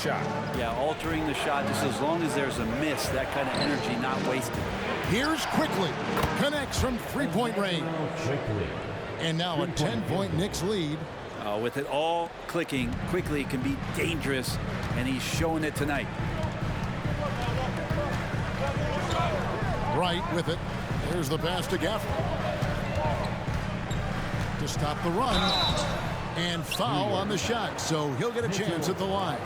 shot. Yeah, altering the shot just as long as there's a miss, that kind of energy not wasted. Here's Quickly. Connects from three-point range. And now a 10-point Knicks lead. With it all clicking, Quickly can be dangerous, and he's showing it tonight. Right with it. There's the pass to Gafford. To stop the run. And foul on the shot, so he'll get a chance at the line.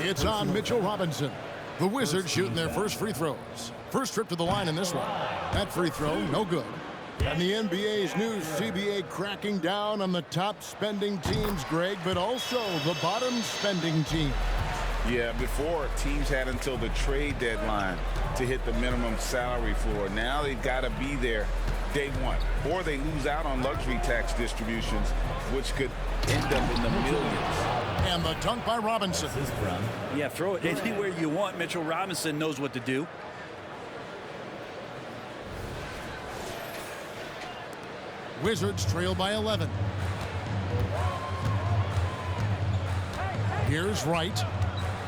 It's on Mitchell Robinson. The Wizards shooting their first free throws. First trip to the line in this one. That free throw, no good. And the NBA's new CBA cracking down on the top spending teams, Greg, but also the bottom spending teams. Yeah, before teams had until the trade deadline to hit the minimum salary floor. Now they've got to be there day one, or they lose out on luxury tax distributions, which could end up in the millions. And the dunk by Robinson. Yeah, throw it anywhere you want. Mitchell Robinson knows what to do. Wizards trail by 11. Here's Wright.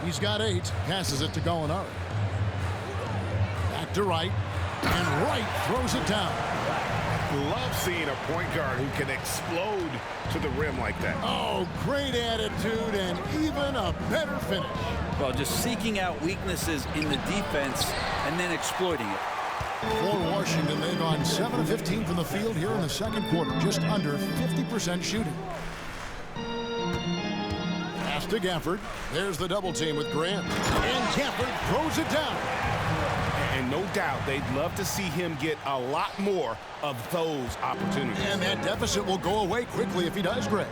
He's got 8. Passes it to Gallinari. Back to Wright. And Wright throws it down. Love seeing a point guard who can explode to the rim like that. Oh, great attitude and even a better finish. Well, just seeking out weaknesses in the defense and then exploiting it. For Washington, they've gone 7 of 15 from the field here in the second quarter. Just under 50% shooting. Pass to Gafford. There's the double team with Grant. And Gafford throws it down. And no doubt they'd love to see him get a lot more of those opportunities. And that deficit will go away quickly if he does, Greg.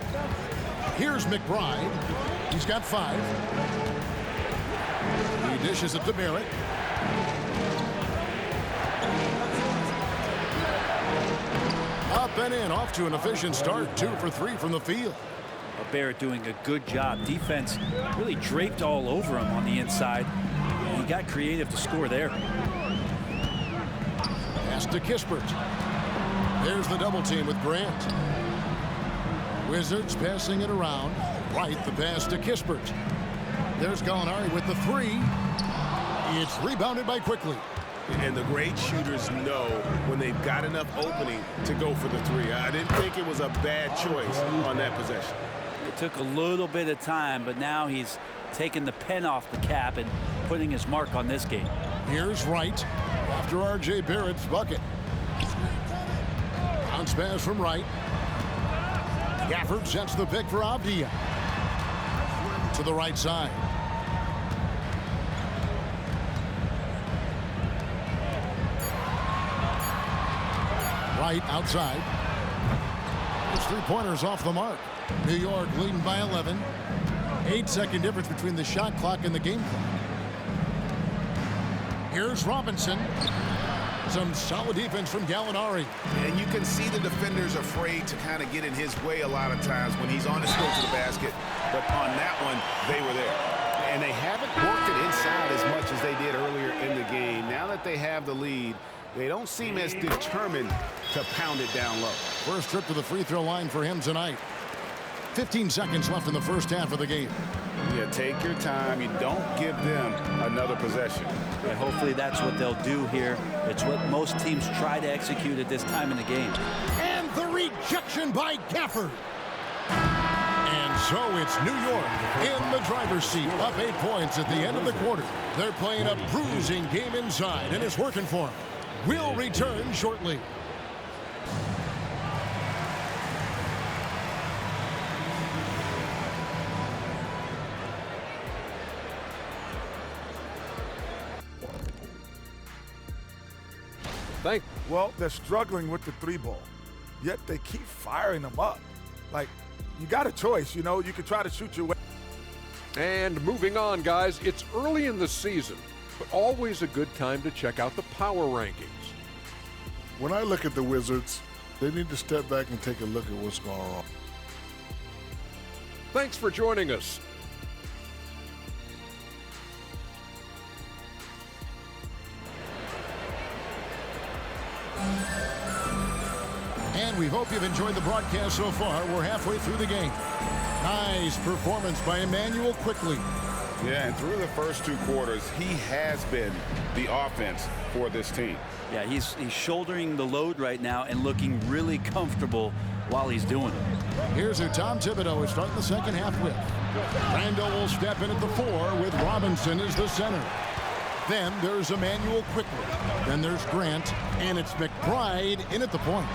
Here's McBride. He's got 5. He dishes it to Barrett. Up and in, off to an efficient start. 2 for 3 from the field. Barrett doing a good job. Defense really draped all over him on the inside. He got creative to score there. Pass to Kispert. There's the double team with Grant. Wizards passing it around. Right, the pass to Kispert. There's Gallinari with the 3. It's rebounded by Quickly. And the great shooters know when they've got enough opening to go for the 3. I didn't think it was a bad choice on that possession. It took a little bit of time, but now he's taking the pen off the cap and putting his mark on this game. Here's Wright after R.J. Barrett's bucket. Bounce pass from Wright. Gafford sets the pick for Avdia. To the right side. Wright outside. His three-pointers off the mark. New York leading by 11. 8-second difference between the shot clock and the game clock. Here's Robinson. Some solid defense from Gallinari. And you can see the defenders afraid to kind of get in his way a lot of times when he's on his way to the basket. But on that one, they were there. And they haven't worked it inside as much as they did earlier in the game. Now that they have the lead, they don't seem as determined to pound it down low. First trip to the free throw line for him tonight. 15 seconds left in the first half of the game. Yeah, take your time. You don't give them another possession. Yeah, hopefully that's what they'll do here. It's what most teams try to execute at this time in the game. And the rejection by Gafford. And so it's New York in the driver's seat, up 8 points at the end of the quarter. They're playing a bruising game inside, and it's working for them. We'll return shortly. Well, they're struggling with the 3-ball, yet they keep firing them up. Like, you got a choice, you know. You can try to shoot your way. And moving on, guys, it's early in the season, but always a good time to check out the power rankings. When I look at the Wizards, they need to step back and take a look at what's going on. Thanks for joining us. And we hope you've enjoyed the broadcast so far. We're halfway through the game. Nice performance by Immanuel Quickley. Yeah, and through the first 2 quarters, he has been the offense for this team. Yeah, he's shouldering the load right now and looking really comfortable while he's doing it. Here's who Tom Thibodeau is starting the second half with. Randall will step in at the 4 with Robinson as the center. Then there's Immanuel Quickley. Then there's Grant, and it's McBride in at the point.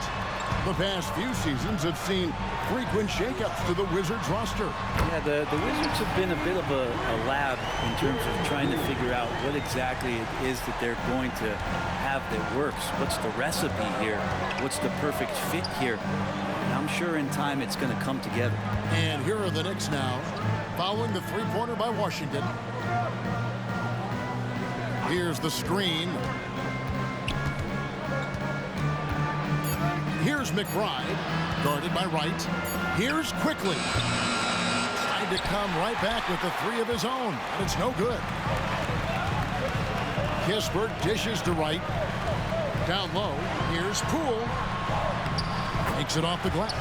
The past few seasons have seen frequent shakeups to the Wizards roster. Yeah, the Wizards have been a bit of a lab in terms of trying to figure out what exactly it is that they're going to have that works. What's the recipe here? What's the perfect fit here? And I'm sure in time it's going to come together. And here are the Knicks now, following the three-pointer by Washington. Here's the screen. Here's McBride, guarded by Wright. Here's Quickley. Tried to come right back with the 3 of his own, but it's no good. Kispert dishes to Wright. Down low, here's Poole. Takes it off the glass.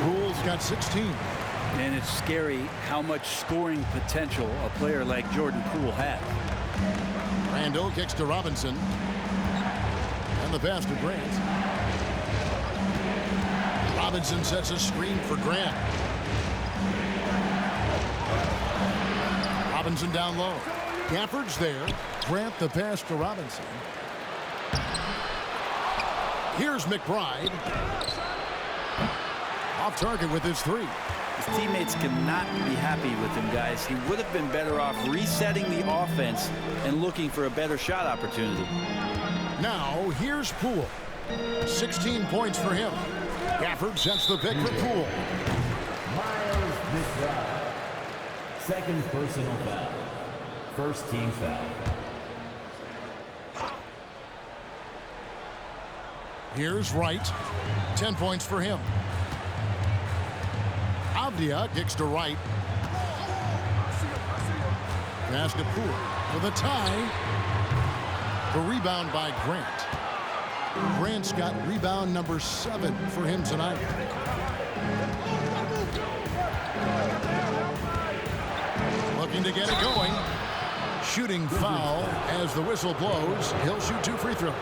Poole's got 16. And it's scary how much scoring potential a player like Jordan Poole has. Randall kicks to Robinson. And the pass to Grant. Robinson sets a screen for Grant. Robinson down low. Gafford's there. Grant the pass to Robinson. Here's McBride. Off target with his 3. His teammates cannot be happy with him, guys. He would have been better off resetting the offense and looking for a better shot opportunity. Now here's Poole. 16 points for him. Gafford sets the pick for Poole. Miles McBride. Second personal foul. First team foul. Here's Wright. 10 points for him. Avdia kicks to Wright. Pass to Poole for the tie. The rebound by Grant. Grant's got rebound number 7 for him tonight. Looking to get it going. Shooting foul as the whistle blows. He'll shoot 2 free throws.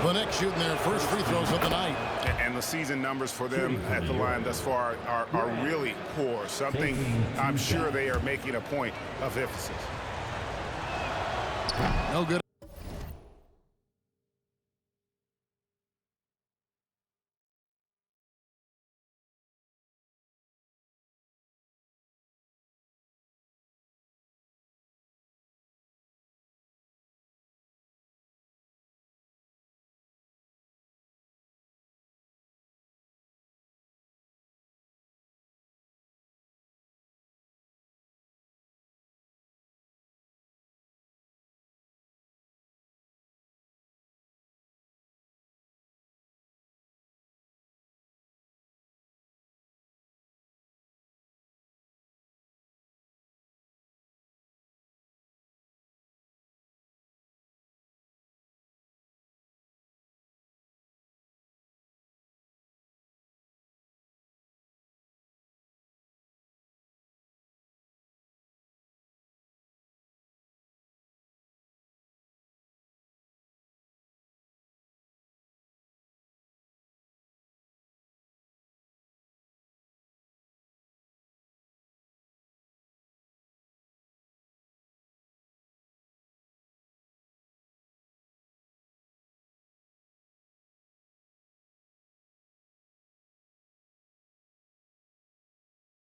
The Knicks shooting their first free throws of the night. And the season numbers for them at the line thus far are really poor. Something I'm sure they are making a point of emphasis. No good.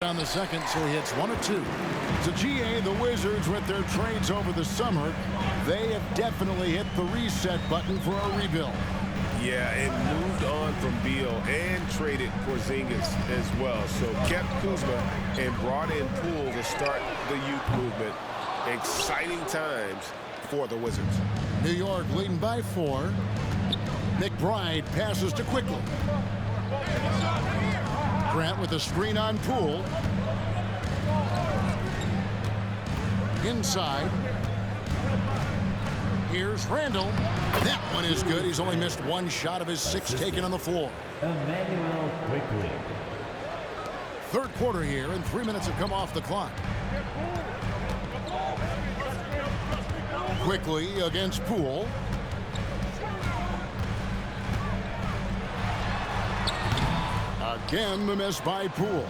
On the second, so he hits 1 of 2. So GA, the Wizards, with their trades over the summer, they have definitely hit the reset button for a rebuild. Yeah, and moved on from Beal and traded Porzingis as well. So kept Kuzma and brought in Poole to start the youth movement. Exciting times for the Wizards. New York leading by 4. McBride passes to Quickley. Grant with a screen on Poole. Inside. Here's Randall. That one is good. He's only missed 1 shot of his 6 taken on the floor. Immanuel Quickley. Third quarter here, and 3 minutes have come off the clock. Quickly against Poole. Again, the miss by Poole.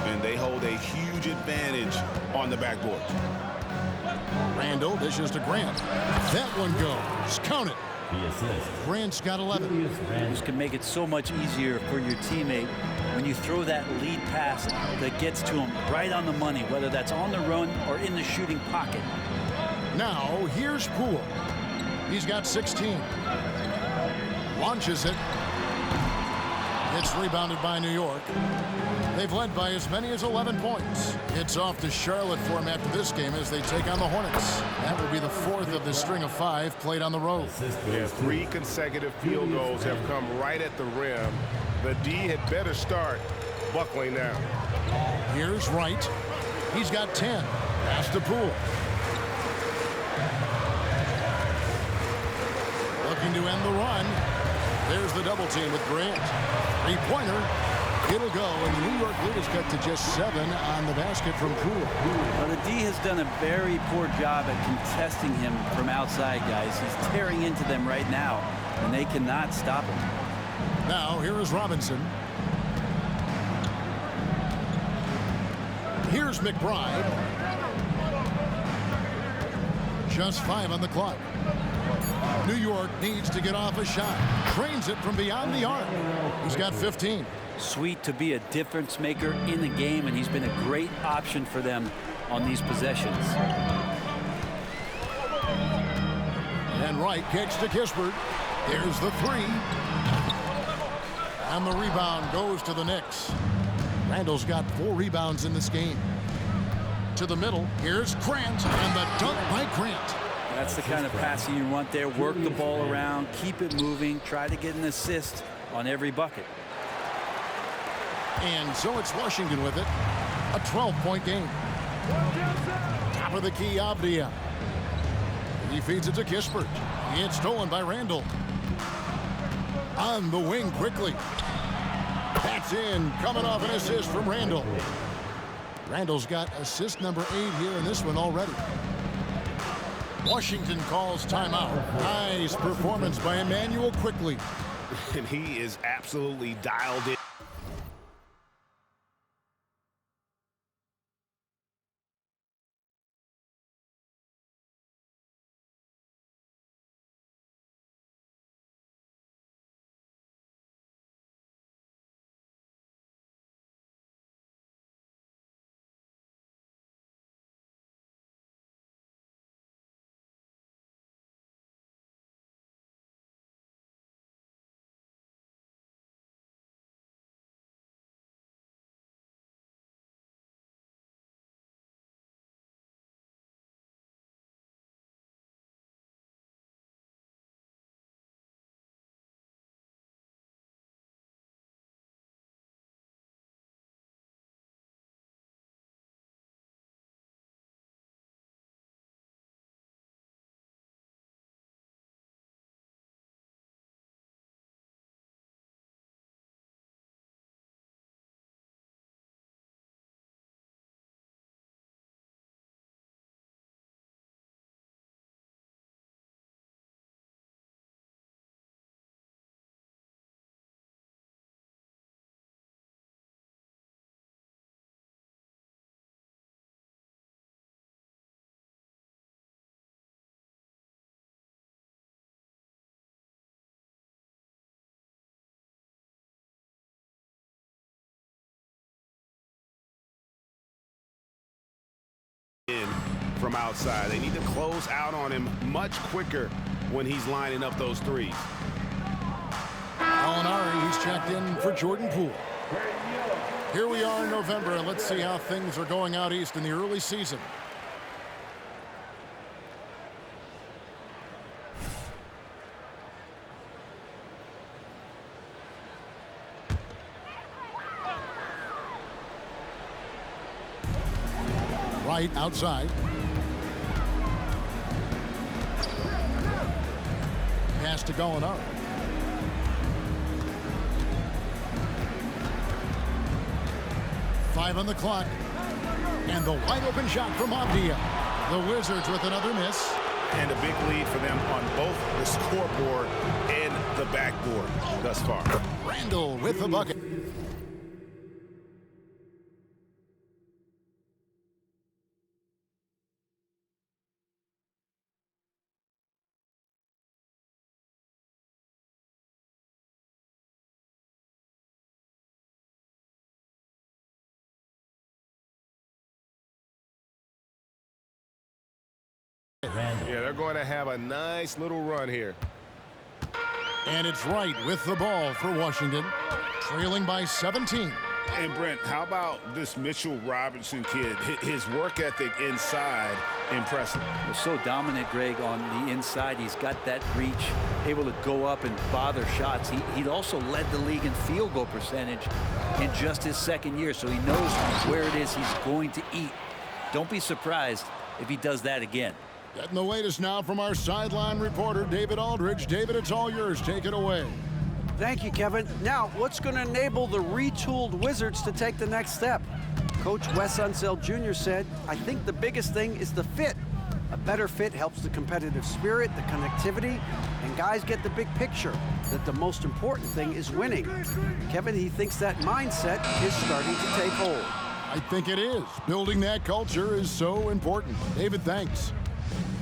And they hold a huge advantage on the backboard. Randall dishes to Grant. That one goes. Count it. The assist. Grant's got 11. This can make it so much easier for your teammate when you throw that lead pass that gets to him right on the money, whether that's on the run or in the shooting pocket. Now, here's Poole. He's got 16. Launches it. It's rebounded by New York. They've led by as many as 11 points. It's off to Charlotte for them after this game as they take on the Hornets. That will be the fourth of the string of 5 played on the road. Yeah, 3 consecutive field goals have come right at the rim. The D had better start buckling now. Here's Wright. He's got 10. Pass to Poole. Looking to end the run. There's the double team with Grant. Three-pointer. It'll go, and the New York lead is cut to just 7 on the basket from Poole. Well, the D has done a very poor job at contesting him from outside, guys. He's tearing into them right now, and they cannot stop him. Now, here is Robinson. Here's McBride. Just 5 on the clock. New York needs to get off a shot. Trains it from beyond the arc. He's got 15. Sweet to be a difference maker in the game, and he's been a great option for them on these possessions. And Wright kicks to Kispert. There's the 3. And the rebound goes to the Knicks. Randall's got 4 rebounds in this game. To the middle, here's Grant, and the dunk by Grant. That's the kind of passing you want there. Work the ball around, keep it moving, try to get an assist on every bucket. And so it's Washington with it. A 12-point game. Top of the key, Avdia. He feeds it to Kispert. It's stolen by Randall. On the wing quickly. That's in. Coming off an assist from Randall. Randall's got assist number 8 here in this one already. Washington calls timeout. Nice performance by Emmanuel Quickley. And he is absolutely dialed in. From outside. They need to close out on him much quicker when he's lining up those threes. Molinari, he's checked in for Jordan Poole. Here we are in November, and let's see how things are going out east in the early season. Right outside. Pass to Gallinari. 5 on the clock. And the wide open shot from Avdia. The Wizards with another miss. And a big lead for them on both the scoreboard and the backboard thus far. Randall with the bucket. Yeah, they're going to have a nice little run here. And it's Wright with the ball for Washington, trailing by 17. And Brent, how about this Mitchell Robinson kid? His work ethic inside, impressive. He's so dominant, Greg, on the inside. He's got that reach, able to go up and bother shots. He'd also led the league in field goal percentage in just his second year, so he knows where it is he's going to eat. Don't be surprised if he does that again. Getting the latest now from our sideline reporter, David Aldridge. David, it's all yours. Take it away. Thank you, Kevin. Now, what's going to enable the retooled Wizards to take the next step? Coach Wes Unseld Jr. said, I think the biggest thing is the fit. A better fit helps the competitive spirit, the connectivity, and guys get the big picture that the most important thing is winning. Kevin, he thinks that mindset is starting to take hold. I think it is. Building that culture is so important. David, thanks.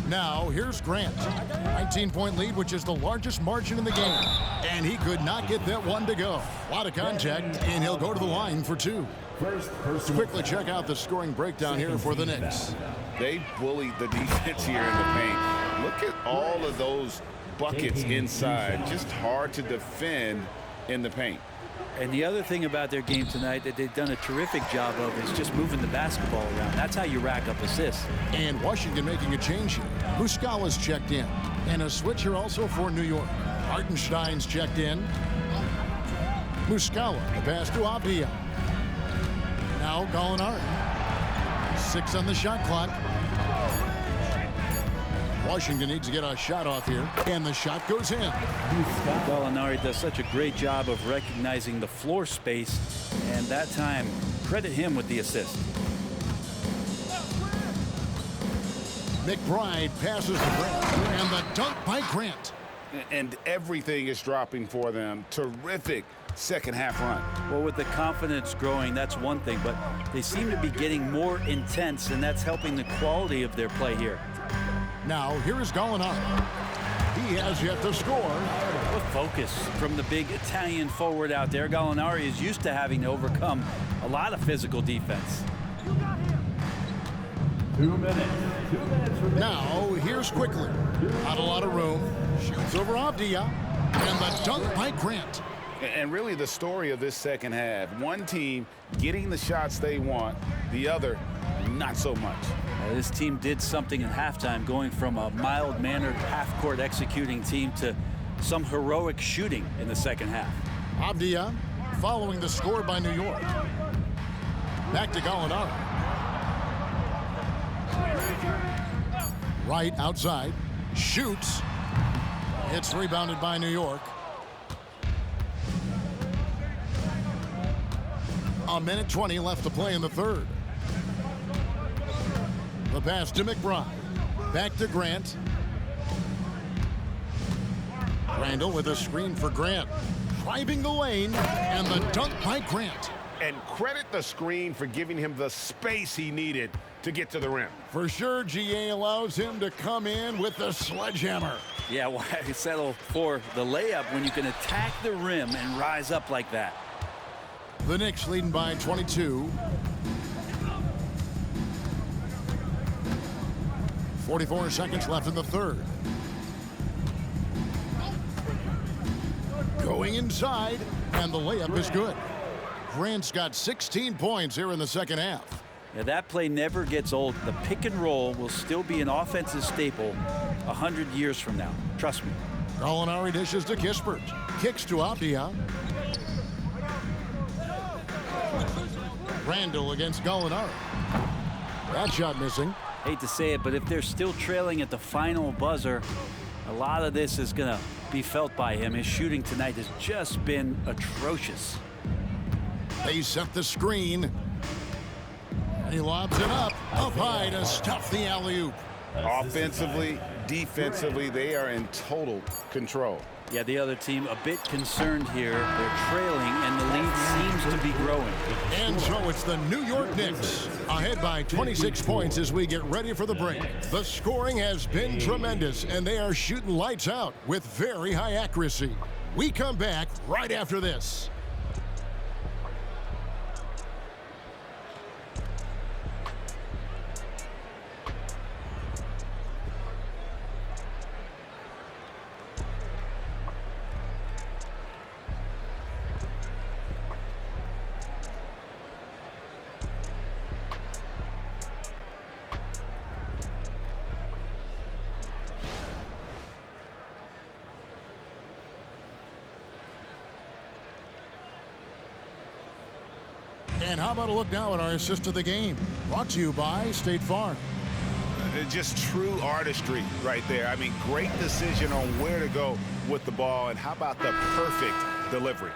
Now, here's Grant. 19-point lead, which is the largest margin in the game. And he could not get that one to go. A lot of contact, and he'll go to the line for 2. Let's quickly check out the scoring breakdown here for the Knicks. They bullied the defense here in the paint. Look at all of those buckets inside. Just hard to defend in the paint. And the other thing about their game tonight that they've done a terrific job of is just moving the basketball around. That's how you rack up assists. And Washington making a change here. Muscala's checked in. And a switch here also for New York. Hartenstein's checked in. Muscala, the pass to Avdia. Now Gallinari. 6 on the shot clock. Washington needs to get a shot off here, and the shot goes in. Gallinari does such a great job of recognizing the floor space, and that time, credit him with the assist. McBride passes to Grant, and the dunk by Grant. And everything is dropping for them. Terrific second half run. Well, with the confidence growing, that's one thing, but they seem to be getting more intense, and that's helping the quality of their play here. Now, here is Gallinari. He has yet to score. What focus from the big Italian forward out there. Gallinari is used to having to overcome a lot of physical defense. 2 minutes. 2 minutes remaining. Now, here's Quickly. Not a lot of room. Shoots over Avdia. And the dunk by Grant. And really the story of this second half. One team getting the shots they want, the other not so much. This team did something in halftime, going from a mild-mannered half-court executing team to some heroic shooting in the second half. Avdia following the score by New York. Back to Gallinari. Right outside. Shoots. It's rebounded by New York. A minute 20 left to play in the third. The pass to McBride. Back to Grant. Randall with a screen for Grant. Driving the lane, and the dunk by Grant. And credit the screen for giving him the space he needed to get to the rim. For sure, GA allows him to come in with the sledgehammer. Yeah, why settle for the layup when you can attack the rim and rise up like that? The Knicks leading by 22. 44 seconds left in the third. Going inside, and the layup is good. Grant's got 16 points here in the second half. Yeah, that play never gets old. The pick and roll will still be an offensive staple 100 years from now. Trust me. Gallinari dishes to Kispert. Kicks to Avdia. Randall against Gallinari. That shot missing. Hate to say it, but if they're still trailing at the final buzzer, a lot of this is going to be felt by him. His shooting tonight has just been atrocious. They set the screen. He lobs it up high to stuff the alley-oop. Offensively, defensively, they are in total control. Yeah, the other team a bit concerned here. They're trailing, and the lead seems to be growing. And so it's the New York Knicks ahead by 26 points as we get ready for the break. The scoring has been tremendous, and they are shooting lights out with very high accuracy. We come back right after this. And how about a look now at our assist of the game? Brought to you by State Farm. Just true artistry right there. I mean, great decision on where to go with the ball, and how about the perfect delivery?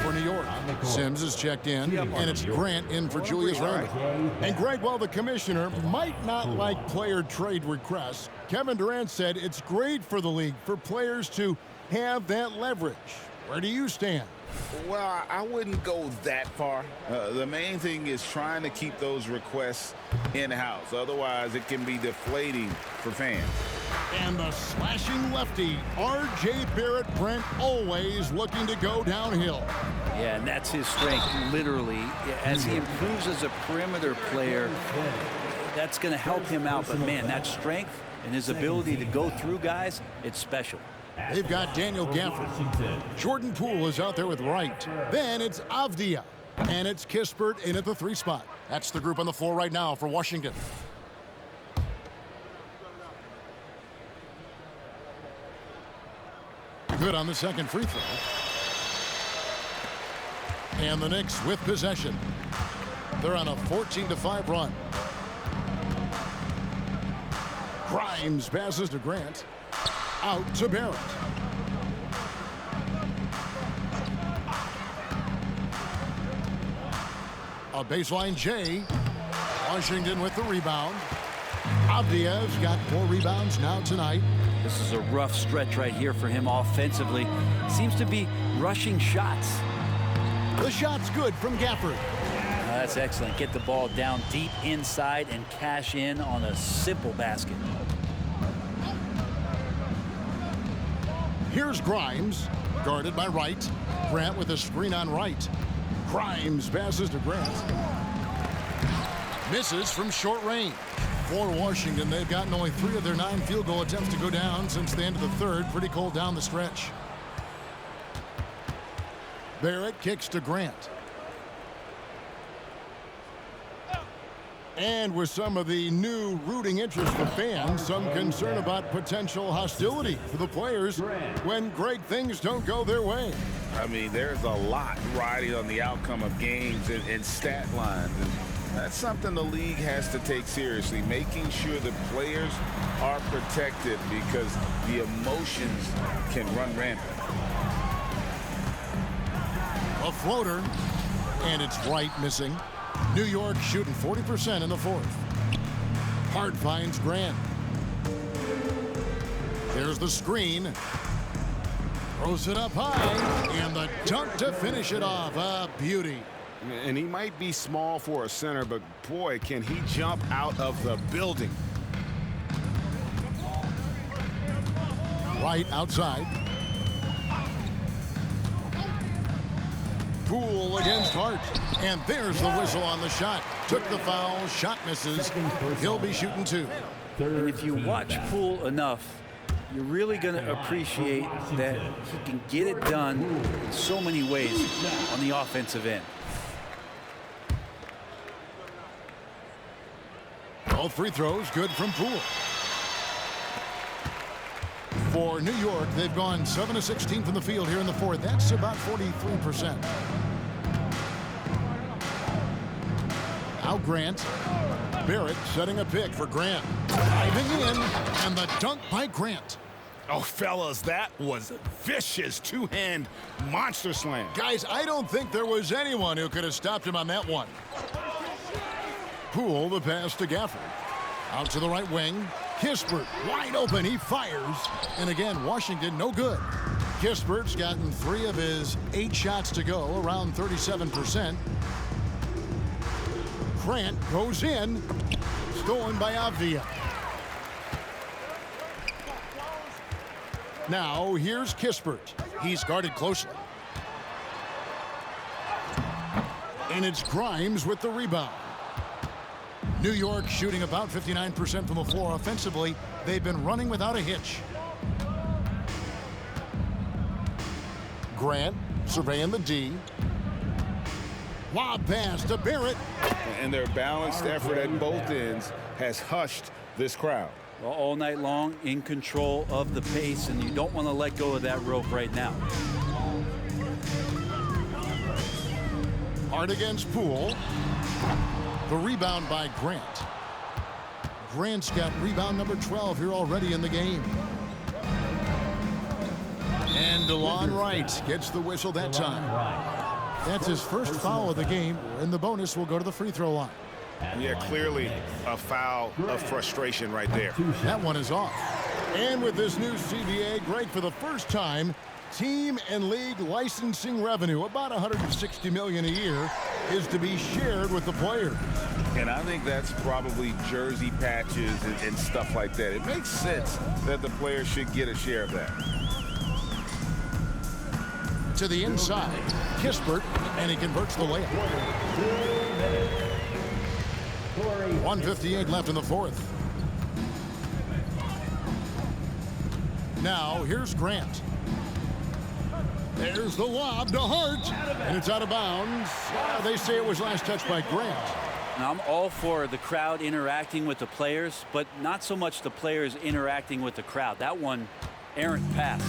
For New York, Sims is checked in, and it's Grant in for Julius Randle. And Greg, while the commissioner might not like player trade requests, Kevin Durant said it's great for the league for players to have that leverage. Where do you stand? Well, I wouldn't go that far. The main thing is trying to keep those requests in-house. Otherwise, it can be deflating for fans. And the slashing lefty, R.J. Barrett, Brent, always looking to go downhill. Yeah, and that's his strength, literally. As he improves as a perimeter player, that's going to help him out. But, man, that strength and his ability to go through guys, it's special. They've got Daniel Gafford. Jordan Poole is out there with Wright. Then it's Avdia. And it's Kispert in at the 3 spot. That's the group on the floor right now for Washington. Good on the second free throw. And the Knicks with possession. They're on a 14-5 run. Grimes passes to Grant. Out to Barrett. A baseline J. Washington with the rebound. Avdia's got 4 rebounds now tonight. This is a rough stretch right here for him offensively. Seems to be rushing shots. The shot's good from Gafford. That's excellent. Get the ball down deep inside and cash in on a simple basket. Here's Grimes, guarded by Wright. Grant with a screen on Wright. Grimes passes to Grant. Misses from short range. For Washington, they've gotten only 3 of their 9 field goal attempts to go down since the end of the third. Pretty cold down the stretch. Barrett kicks to Grant. And with some of the new rooting interest for fans, some concern about potential hostility for the players when great things don't go their way. I mean, there's a lot riding on the outcome of games and stat lines. And that's something the league has to take seriously, making sure the players are protected because the emotions can run rampant. A floater, and it's Wright missing. New York shooting 40% in the fourth. Hart finds Grant. There's the screen. Throws it up high, and the dunk to finish it off. A beauty. And he might be small for a center, but boy, can he jump out of the building. Wright outside. Poole against Hart. And there's the whistle on the shot. Took the foul, shot misses. He'll be shooting 2. And if you watch Poole enough, you're really going to appreciate that he can get it done in so many ways on the offensive end. All free throws good from Poole. For New York, they've gone 7 of 16 from the field here in the fourth. That's about 43%. Now Grant. Barrett setting a pick for Grant. Diving in, and the dunk by Grant. Oh, fellas, that was a vicious two-hand monster slam. Guys, I don't think there was anyone who could have stopped him on that one. Poole, the pass to Gafford. Out to the right wing. Kispert, wide open. He fires. And again, Washington, no good. Kispert's gotten 3 of his 8 shots to go, around 37%. Grant goes in. Stolen by Avdia. Now, here's Kispert. He's guarded closely. And it's Grimes with the rebound. New York shooting about 59% from the floor offensively. They've been running without a hitch. Grant surveying the D. Lob pass to Barrett. And their balanced effort at both ends has hushed this crowd. Well, all night long, in control of the pace, and you don't want to let go of that rope right now. Hard against Poole. The rebound by Grant. Grant's got rebound number 12 here already in the game. And DeLon Wright gets the whistle that time. That's his first foul of the game, and the bonus will go to the free throw line. Yeah, clearly a foul of frustration right there. That one is off. And with this new CBA, Greg, for the first time, team and league licensing revenue, about $160 million a year, is to be shared with the players. And I think that's probably jersey patches and stuff like that. It makes sense that the players should get a share of that. To the inside, Kispert, and he converts the layup. 1:58 left in the fourth. Now, here's Grant. There's the lob to Hart, and it's out of bounds. They say it was last touched by Grant. Now, I'm all for the crowd interacting with the players, but not so much the players interacting with the crowd. That one, errant pass.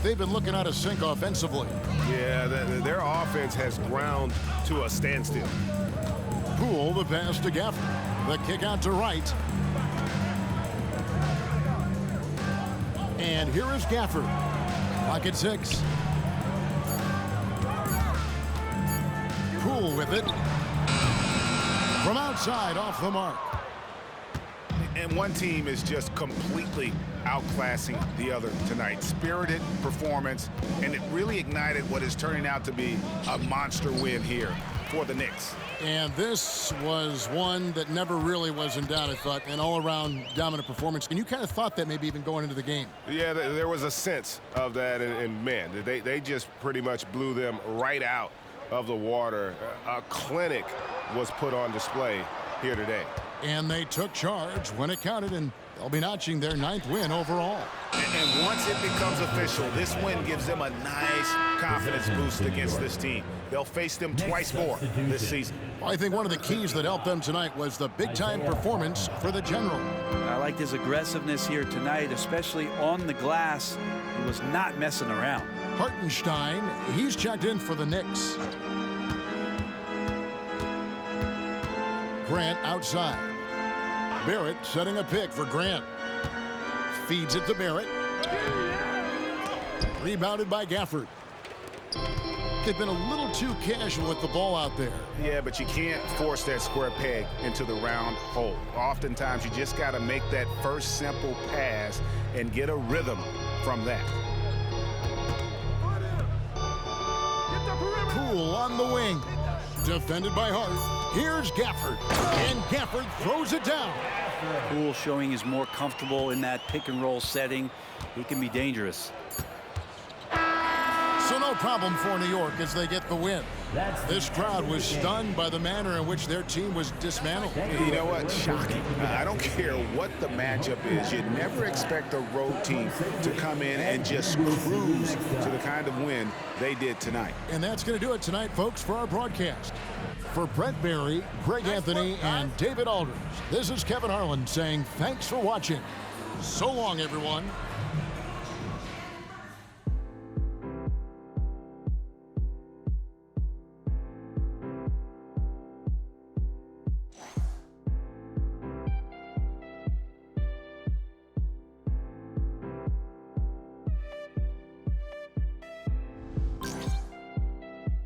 They've been looking out of sync offensively. Yeah, their offense has ground to a standstill. Poole, the pass to Gafford. The kick out to Wright. And here is Gafford. Clock at 6. Poole with it. From outside, off the mark. And one team is just completely outclassing the other tonight. Spirited performance, and it really ignited what is turning out to be a monster win here for the Knicks. And this was one that never really was in doubt, I thought, an all-around dominant performance. And you kind of thought that maybe even going into the game. Yeah, there was a sense of that, and man, they just pretty much blew them right out of the water. A clinic was put on display here today. And they took charge when it counted, and they'll be notching their 9th win overall. And once it becomes official, this win gives them a nice confidence boost against this team. They'll face them twice more this season. I think one of the keys that helped them tonight was the big-time performance for the General. I liked his aggressiveness here tonight, especially on the glass. He was not messing around. Hartenstein, he's checked in for the Knicks. Grant outside. Barrett setting a pick for Grant. Feeds it to Barrett. Rebounded by Gafford. They've been a little too casual with the ball out there. Yeah, but you can't force that square peg into the round hole. Oftentimes, you just got to make that first simple pass and get a rhythm from that. Poole on the wing. Defended by Hart. Here's Gafford. And Gafford throws it down. Poole showing he's more comfortable in that pick-and-roll setting. He can be dangerous. So no problem for New York as they get the win. This crowd was stunned by the manner in which their team was dismantled. You know what? Shocking. I don't care what the matchup is. You'd never expect a road team to come in and just cruise to the kind of win they did tonight. And that's going to do it tonight, folks, for our broadcast. For Brent Barry, Greg Anthony, and David Aldridge, this is Kevin Harlan saying thanks for watching. So long, everyone.